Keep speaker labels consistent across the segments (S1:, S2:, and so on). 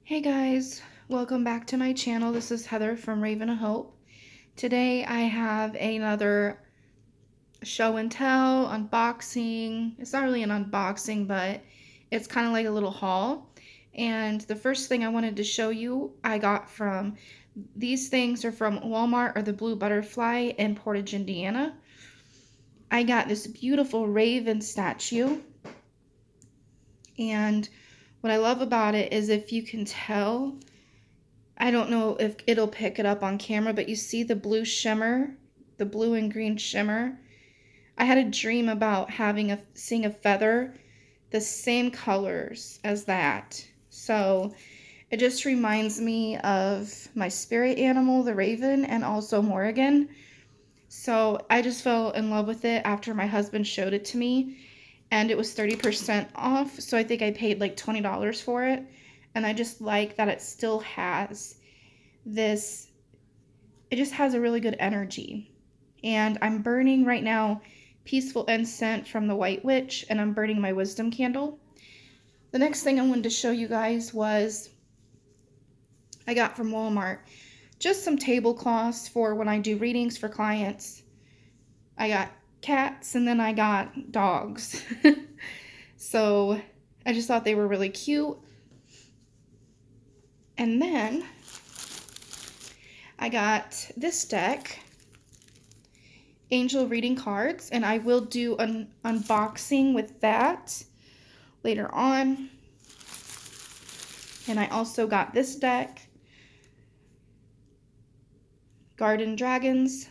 S1: Hey guys, welcome back to my channel. This is Heather from Raven of Hope. Today I have another show and tell unboxing. It's not really an unboxing, but it's kind of like a little haul. And the first thing I wanted to show you, I got from these things are from Walmart or the Blue Butterfly in Portage, Indiana. I got this beautiful raven statue. And what I love about it is if you can tell, I don't know if it'll pick it up on camera, but you see the blue shimmer, the blue and green shimmer. I had a dream about seeing a feather the same colors as that. So it just reminds me of my spirit animal, the raven, and also Morrigan. So I just fell in love with it after my husband showed it to me, and it was 30% off. So I think I paid like $20 for it. And I just like that it still has this, it just has a really good energy. And I'm burning right now Peaceful Incense from the White Witch, and I'm burning my wisdom candle. The next thing I wanted to show you guys was I got from Walmart just some tablecloths for when I do readings for clients. I got cats and then I got dogs. So I just thought they were really cute. And then I got this deck, angel reading cards, and I will do an unboxing with that later on. And I also got this deck, Garden Dragons.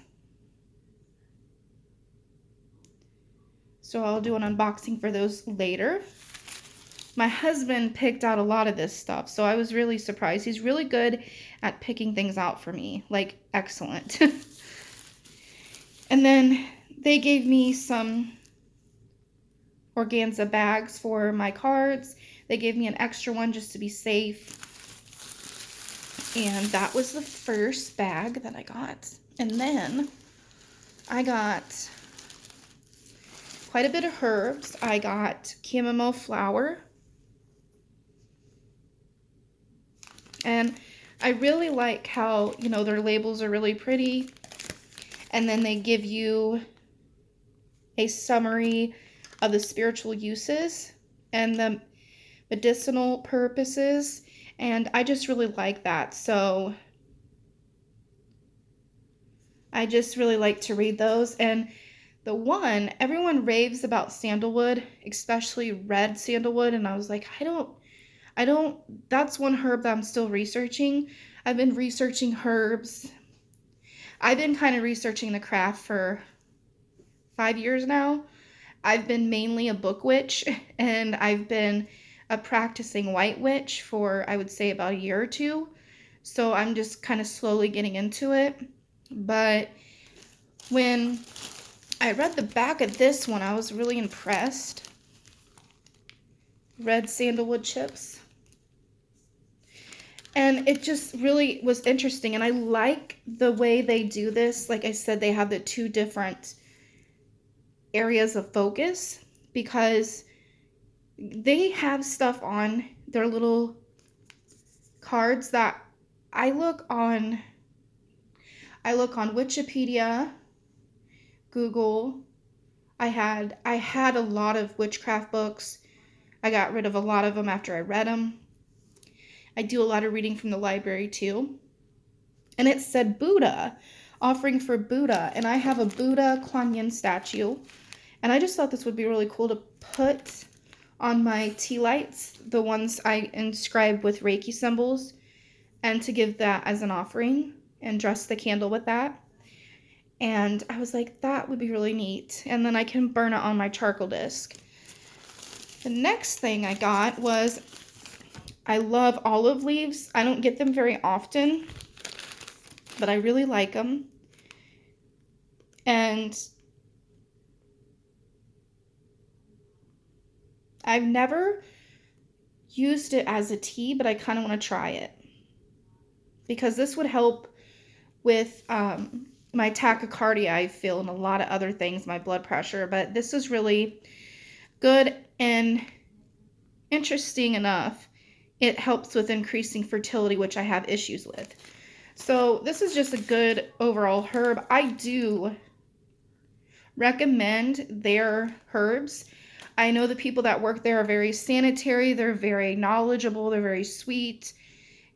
S1: So I'll do an unboxing for those later. My husband picked out a lot of this stuff, so I was really surprised. He's really good at picking things out for me, like excellent. And then they gave me some organza bags for my cards. They gave me an extra one just to be safe. And that was the first bag that I got. And then I got quite a bit of herbs. I got chamomile flower. And I really like how, you know, their labels are really pretty. And then they give you a summary of the spiritual uses and the medicinal purposes. And I just really like that. So I just really like to read those. And the one, everyone raves about sandalwood, especially red sandalwood. And I was like, that's one herb that I'm still researching. I've been researching herbs. I've been kind of researching the craft for 5 years now. I've been mainly a book witch, and I've been a practicing white witch for, I would say, about a year or two. So I'm just kind of slowly getting into it. But when I read the back of this one, I was really impressed. Red sandalwood chips. And it just really was interesting. And I like the way they do this. Like I said, they have the two different areas of focus because they have stuff on their little cards that I look on Wikipedia, Google. I had a lot of witchcraft books. I got rid of a lot of them after I read them. I do a lot of reading from the library too. And it said Buddha, offering for Buddha. And I have a Buddha Kuan Yin statue. And I just thought this would be really cool to put on my tea lights, the ones I inscribe with Reiki symbols, and to give that as an offering and dress the candle with that. And I was like, that would be really neat. And then I can burn it on my charcoal disc. The next thing I got was, I love olive leaves. I don't get them very often, but I really like them. And I've never used it as a tea, but I kind of want to try it because this would help with my tachycardia I feel and a lot of other things, my blood pressure. But this is really good and interesting enough. it helps with increasing fertility, which I have issues with. So this is just a good overall herb. I do recommend their herbs. I know the people that work there are very sanitary, they're very knowledgeable, they're very sweet,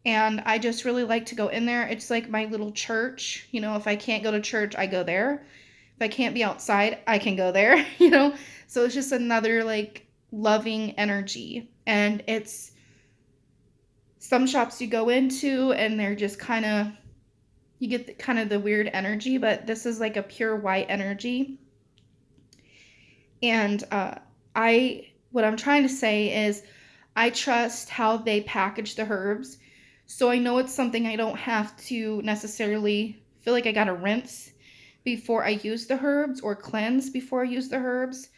S1: and I just really like to go in there. It's like my little church. You know, if I can't go to church, I go there. If I can't be outside, I can go there, you know? So it's just another like loving energy. And it's some shops you go into and they're just kind of, you get kind of the weird energy, but this is like a pure white energy. And what I'm trying to say is I trust how they package the herbs. So I know it's something I don't have to necessarily feel like I got to rinse before I use the herbs or cleanse before I use the herbs.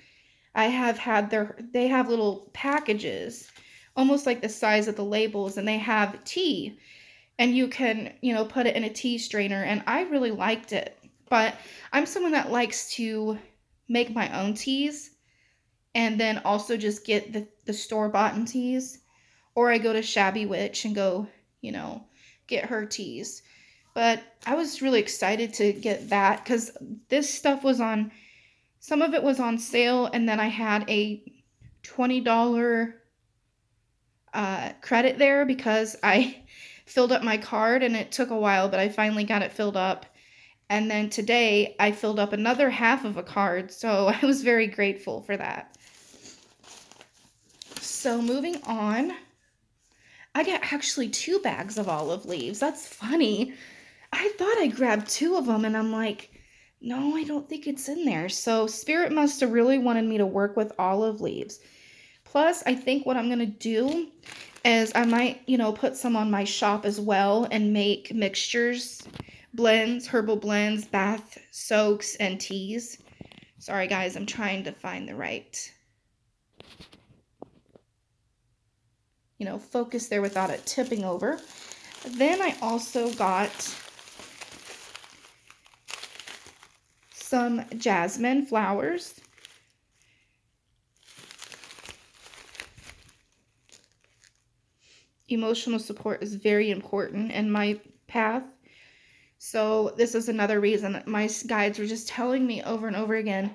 S1: I have had they have little packages, almost like the size of the labels, and they have tea. And you can, put it in a tea strainer, and I really liked it. But I'm someone that likes to make my own teas and then also just get the store-bought teas. Or I go to Shabby Witch and go, get her teas. But I was really excited to get that because this stuff was some of it was on sale, and then I had a $20 credit there because I filled up my card, and it took a while, but I finally got it filled up. And then today I filled up another half of a card, so I was very grateful for that. So moving on, I got actually 2 bags of olive leaves. That's funny. I thought I grabbed 2 of them, and I'm like, no, I don't think it's in there. So Spirit must have really wanted me to work with olive leaves. Plus, I think what I'm going to do is I might, put some on my shop as well and make mixtures, blends, herbal blends, bath soaks, and teas. Sorry, guys, I'm trying to find the right, focus there without it tipping over. Then I also got some jasmine flowers. Emotional support is very important in my path. So this is another reason that my guides were just telling me over and over again,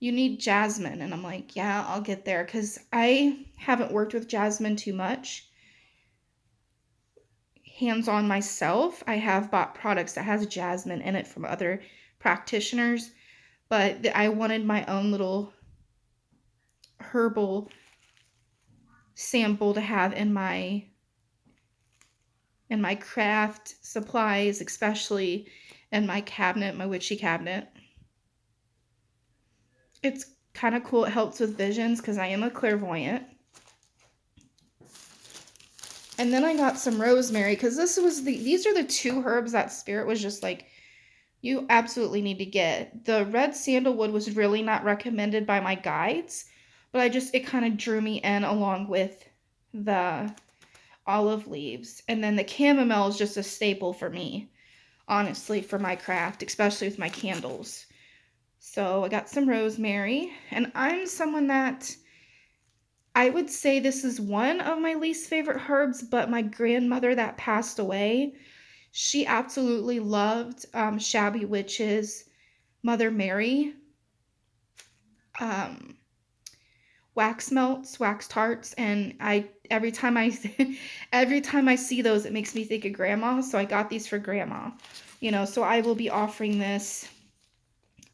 S1: you need jasmine. And I'm like, yeah, I'll get there, because I haven't worked with jasmine too much. Hands-on myself, I have bought products that has jasmine in it from other practitioners, but I wanted my own little herbal sample to have in my craft supplies, especially in my cabinet, my witchy cabinet. It's kind of cool. It helps with visions because I am a clairvoyant. And then I got some rosemary because these are the 2 herbs that Spirit was just like, you absolutely need to get. The red sandalwood was really not recommended by my guides, but it kind of drew me in along with the olive leaves. And then the chamomile is just a staple for me, honestly, for my craft, especially with my candles. So I got some rosemary, and I'm someone that I would say this is one of my least favorite herbs, but my grandmother that passed away, she absolutely loved Shabby Witch's Mother Mary wax melts, wax tarts, and every time I see those, it makes me think of Grandma. So I got these for Grandma, So I will be offering this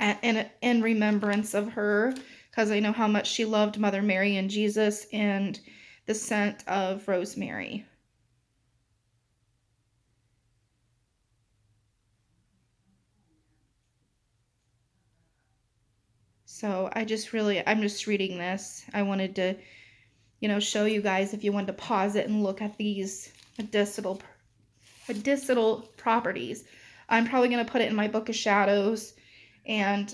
S1: in remembrance of her, because I know how much she loved Mother Mary and Jesus and the scent of rosemary. So I'm just reading this. I wanted to, show you guys if you wanted to pause it and look at these medicinal properties. I'm probably going to put it in my Book of Shadows, and,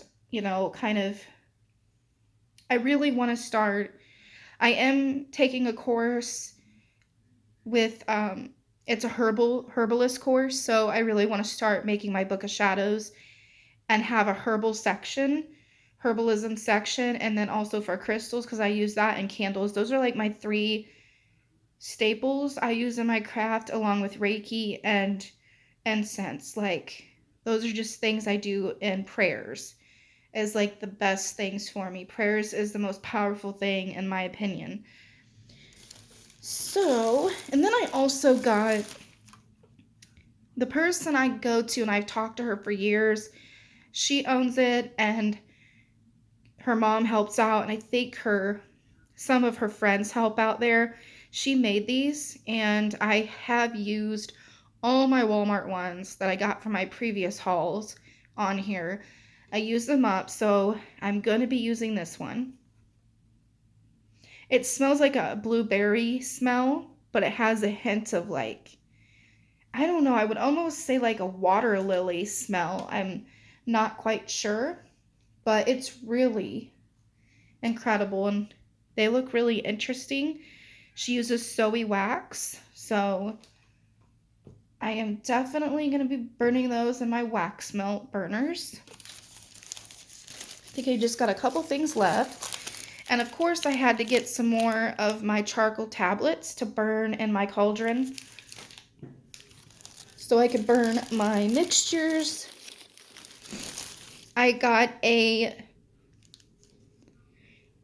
S1: I really want to start. I am taking a course with, it's a herbalist course, so I really want to start making my Book of Shadows and have a herbalism section, and then also for crystals, because I use that, and candles. Those are like my 3 staples I use in my craft, along with Reiki and incense. Like, those are just things I do in prayers, is like the best things for me. Prayers is the most powerful thing in my opinion. So, and then I also got the person I go to, and I've talked to her for years. She owns it, and her mom helps out, and I think some of her friends help out there. She made these, and I have used all my Walmart ones that I got from my previous hauls on here. I use them up, so I'm going to be using this one. It smells like a blueberry smell, but it has a hint of like, I don't know, I would almost say like a water lily smell. I'm not quite sure, but it's really incredible, and they look really interesting. She uses soy wax, so I am definitely going to be burning those in my wax melt burners. I think I just got a couple things left. And of course I had to get some more of my charcoal tablets to burn in my cauldron, so I could burn my mixtures. I got a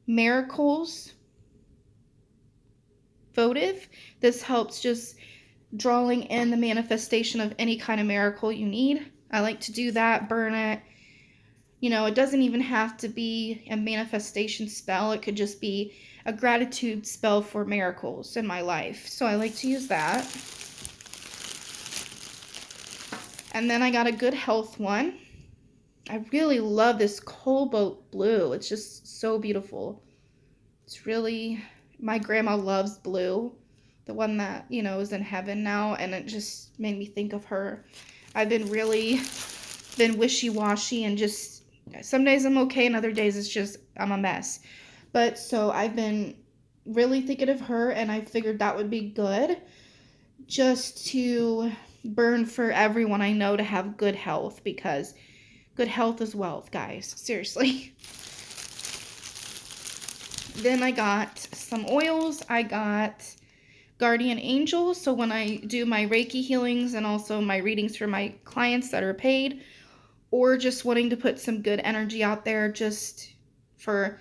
S1: Miracles votive. This helps just drawing in the manifestation of any kind of miracle you need. I like to do that, burn it. You know, it doesn't even have to be a manifestation spell. It could just be a gratitude spell for miracles in my life. So I like to use that. And then I got a good health one. I really love this cobalt blue. It's just so beautiful. It's really, my grandma loves blue. The one that, you know, is in heaven now. And it just made me think of her. I've been wishy-washy, and just some days I'm okay, and other days it's just I'm a mess. But so I've been really thinking of her, and I figured that would be good just to burn for everyone I know to have good health, because good health is wealth, guys. Seriously. Then I got some oils. I got Guardian Angel. So when I do my Reiki healings and also my readings for my clients that are paid, or just wanting to put some good energy out there just for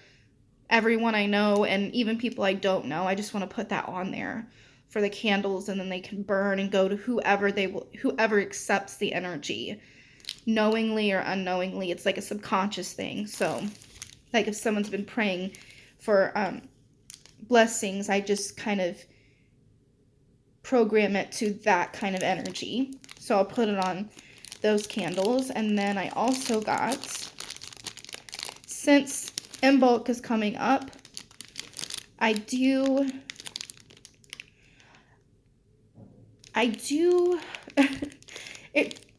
S1: everyone I know and even people I don't know, I just want to put that on there for the candles, and then they can burn and go to whoever accepts the energy, knowingly or unknowingly. It's like a subconscious thing. So like if someone's been praying for blessings, I just kind of program it to that kind of energy. So I'll put it on those candles. And then I also got, since Imbolc is coming up, I do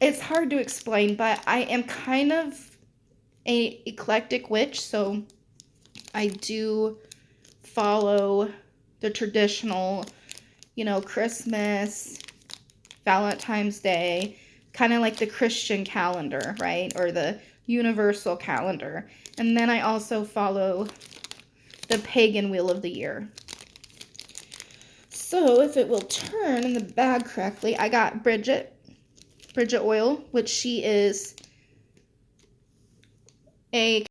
S1: it's hard to explain, but I am kind of a eclectic witch, so I do follow the traditional, you know, Christmas, Valentine's Day, kind of like the Christian calendar, right? Or the universal calendar. And then I also follow the pagan wheel of the year. So if it will turn in the bag correctly, I got Bridget oil, which she is a